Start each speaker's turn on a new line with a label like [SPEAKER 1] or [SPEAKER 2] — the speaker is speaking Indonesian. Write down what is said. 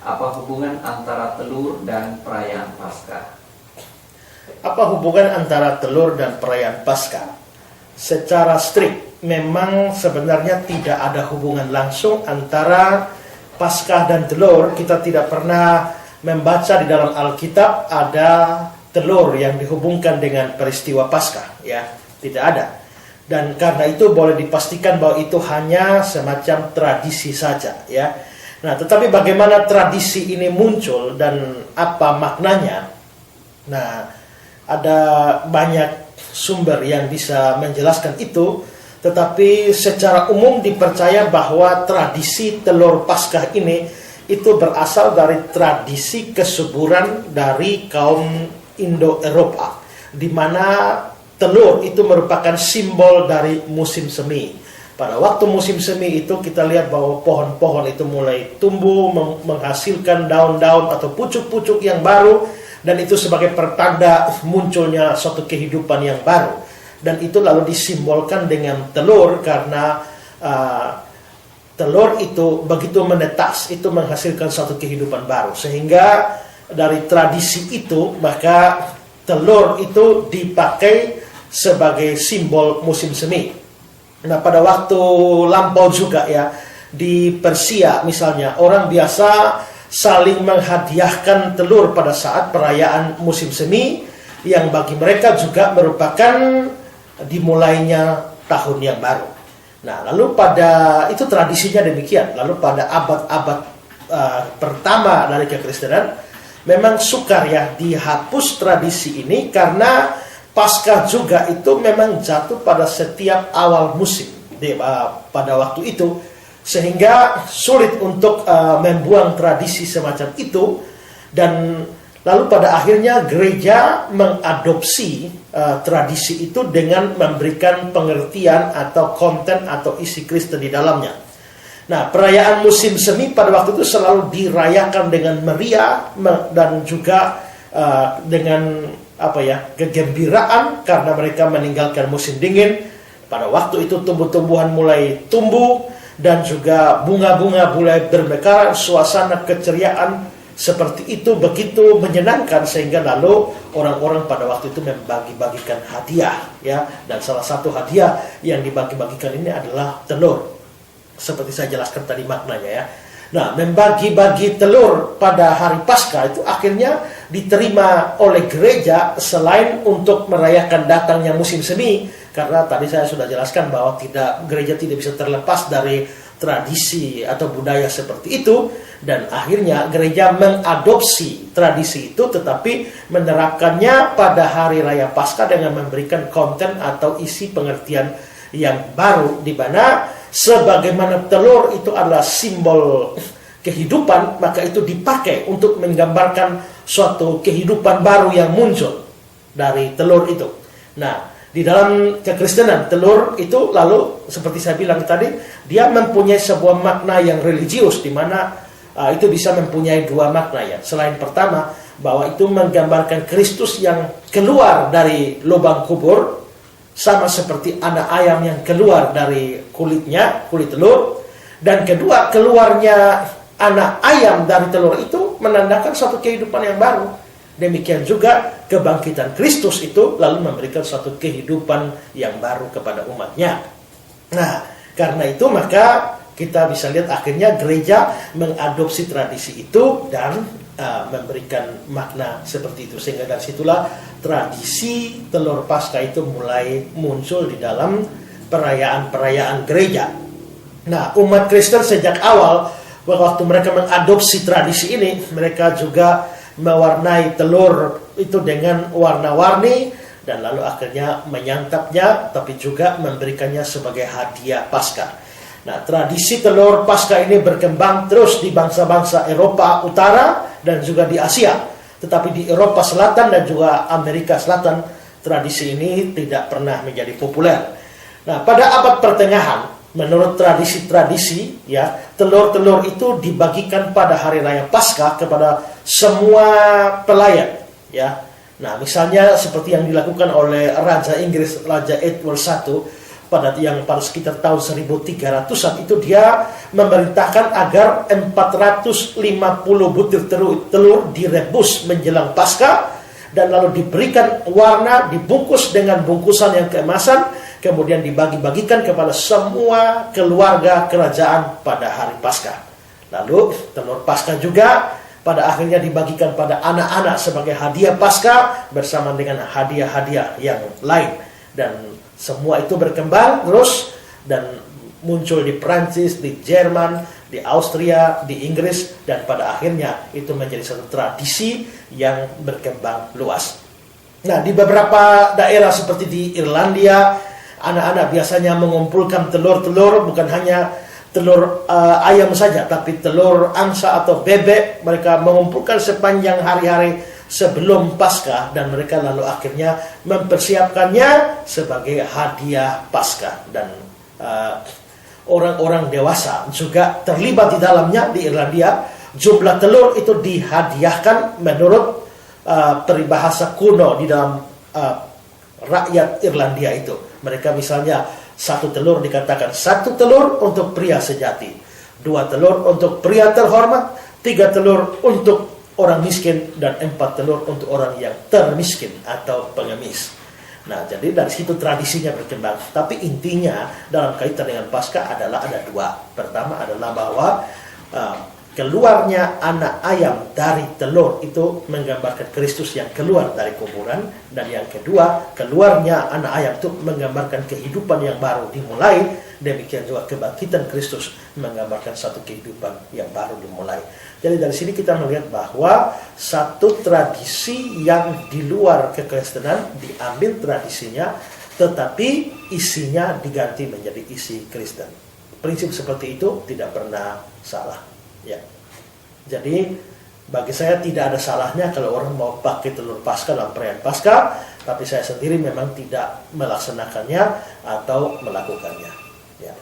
[SPEAKER 1] Apa hubungan antara telur dan perayaan Paskah?
[SPEAKER 2] Apa hubungan antara telur dan perayaan Paskah? Secara strict, memang sebenarnya tidak ada hubungan langsung antara Paskah dan telur. Kita tidak pernah membaca di dalam Alkitab ada telur yang dihubungkan dengan peristiwa Paskah, ya, tidak ada. Dan karena itu boleh dipastikan bahwa itu hanya semacam tradisi saja, ya. Nah, tetapi bagaimana tradisi ini muncul dan apa maknanya? Nah, ada banyak sumber yang bisa menjelaskan itu, tetapi secara umum dipercaya bahwa tradisi telur Paskah ini itu berasal dari tradisi kesuburan dari kaum Indo-Eropa, di mana telur itu merupakan simbol dari musim semi. Pada waktu musim semi itu kita lihat bahwa pohon-pohon itu mulai tumbuh, menghasilkan daun-daun atau pucuk-pucuk yang baru, dan itu sebagai pertanda munculnya suatu kehidupan yang baru. Dan itu lalu disimbolkan dengan telur karena telur itu begitu menetas, itu menghasilkan suatu kehidupan baru. Sehingga dari tradisi itu, maka telur itu dipakai sebagai simbol musim semi. Nah, pada waktu lampau juga, ya, di Persia misalnya, orang biasa saling menghadiahkan telur pada saat perayaan musim semi, yang bagi mereka juga merupakan dimulainya tahun yang baru. Nah, lalu itu tradisinya demikian. Lalu pada abad-abad pertama dari kekristenan, memang sukar, ya, dihapus tradisi ini karena Paskah juga itu memang jatuh pada setiap awal musim pada waktu itu, sehingga sulit untuk membuang tradisi semacam itu. Dan lalu pada akhirnya gereja mengadopsi tradisi itu dengan memberikan pengertian atau konten atau isi Kristen di dalamnya. Nah, perayaan musim semi pada waktu itu selalu dirayakan dengan meriah dan juga dengan kegembiraan karena mereka meninggalkan musim dingin. Pada waktu itu tumbuh-tumbuhan mulai tumbuh dan juga bunga-bunga mulai bermekaran, suasana keceriaan seperti itu begitu menyenangkan, sehingga lalu orang-orang pada waktu itu membagi-bagikan hadiah, ya, dan salah satu hadiah yang dibagi-bagikan ini adalah telur. Seperti saya jelaskan tadi maknanya, ya. Nah, membagi-bagi telur pada hari Paskah itu akhirnya diterima oleh gereja selain untuk merayakan datangnya musim semi, karena tadi saya sudah jelaskan bahwa gereja tidak bisa terlepas dari tradisi atau budaya seperti itu, dan akhirnya gereja mengadopsi tradisi itu tetapi menerapkannya pada hari raya Paskah dengan memberikan konten atau isi pengertian yang baru, di mana sebagaimana telur itu adalah simbol kehidupan, maka itu dipakai untuk menggambarkan suatu kehidupan baru yang muncul dari telur itu. Nah, di dalam kekristenan telur itu lalu seperti saya bilang tadi, dia mempunyai sebuah makna yang religius, di mana itu bisa mempunyai dua makna, ya. Selain pertama, bahwa itu menggambarkan Kristus yang keluar dari lubang kubur, sama seperti anak ayam yang keluar dari kulit telur. Dan kedua, keluarnya anak ayam dari telur itu menandakan suatu kehidupan yang baru. Demikian juga kebangkitan Kristus itu lalu memberikan suatu kehidupan yang baru kepada umatnya. Nah, karena itu maka kita bisa lihat akhirnya gereja mengadopsi tradisi itu dan memberikan makna seperti itu, sehingga dari situlah tradisi telur Paskah itu mulai muncul di dalam perayaan-perayaan gereja. Nah, umat Kristen sejak awal waktu mereka mengadopsi tradisi ini, mereka juga mewarnai telur itu dengan warna-warni dan lalu akhirnya menyantapnya, tapi juga memberikannya sebagai hadiah Paskah. Nah, tradisi telur Paskah ini berkembang terus di bangsa-bangsa Eropa Utara dan juga di Asia. Tetapi di Eropa Selatan dan juga Amerika Selatan, tradisi ini tidak pernah menjadi populer. Nah, pada abad pertengahan, menurut tradisi-tradisi, ya, telur-telur itu dibagikan pada hari raya Paskah kepada semua pelayan, ya. Nah, misalnya seperti yang dilakukan oleh Raja Inggris, Raja Edward I, pada sekitar tahun 1300-an itu dia memerintahkan agar 450 butir telur direbus menjelang Paskah dan lalu diberikan warna, dibungkus dengan bungkusan yang keemasan, kemudian dibagi-bagikan kepada semua keluarga kerajaan pada hari Paskah. Lalu telur Paskah juga pada akhirnya dibagikan pada anak-anak sebagai hadiah Paskah bersama dengan hadiah-hadiah yang lain. Dan semua itu berkembang terus dan muncul di Prancis, di Jerman, di Austria, di Inggris, dan pada akhirnya itu menjadi satu tradisi yang berkembang luas. Nah, di beberapa daerah seperti di Irlandia, anak-anak biasanya mengumpulkan telur-telur, bukan hanya telur ayam saja, tapi telur angsa atau bebek. Mereka mengumpulkan sepanjang hari-hari sebelum Paskah dan mereka lalu akhirnya mempersiapkannya sebagai hadiah Paskah. Dan orang-orang dewasa juga terlibat di dalamnya. Di Irlandia jumlah telur itu dihadiahkan menurut peribahasa kuno di dalam rakyat Irlandia itu. Mereka misalnya satu telur dikatakan satu telur untuk pria sejati, 2 telur untuk pria terhormat, 3 telur untuk orang miskin, dan 4 telur untuk orang yang termiskin atau pengemis. Nah, jadi dari situ tradisinya berkembang. Tapi intinya dalam kaitan dengan Paskah adalah ada 2. Pertama adalah bahwa keluarnya anak ayam dari telur itu menggambarkan Kristus yang keluar dari kuburan. Dan yang kedua, keluarnya anak ayam itu menggambarkan kehidupan yang baru dimulai. Demikian juga kebangkitan Kristus menggambarkan satu kehidupan yang baru dimulai. Jadi dari sini kita melihat bahwa satu tradisi yang di luar kekristenan diambil tradisinya, tetapi isinya diganti menjadi isi Kristen. Prinsip seperti itu tidak pernah salah. Ya, jadi bagi saya tidak ada salahnya kalau orang mau pakai telur Paskah dalam perayaan Paskah, tapi saya sendiri memang tidak melaksanakannya atau melakukannya. Ya.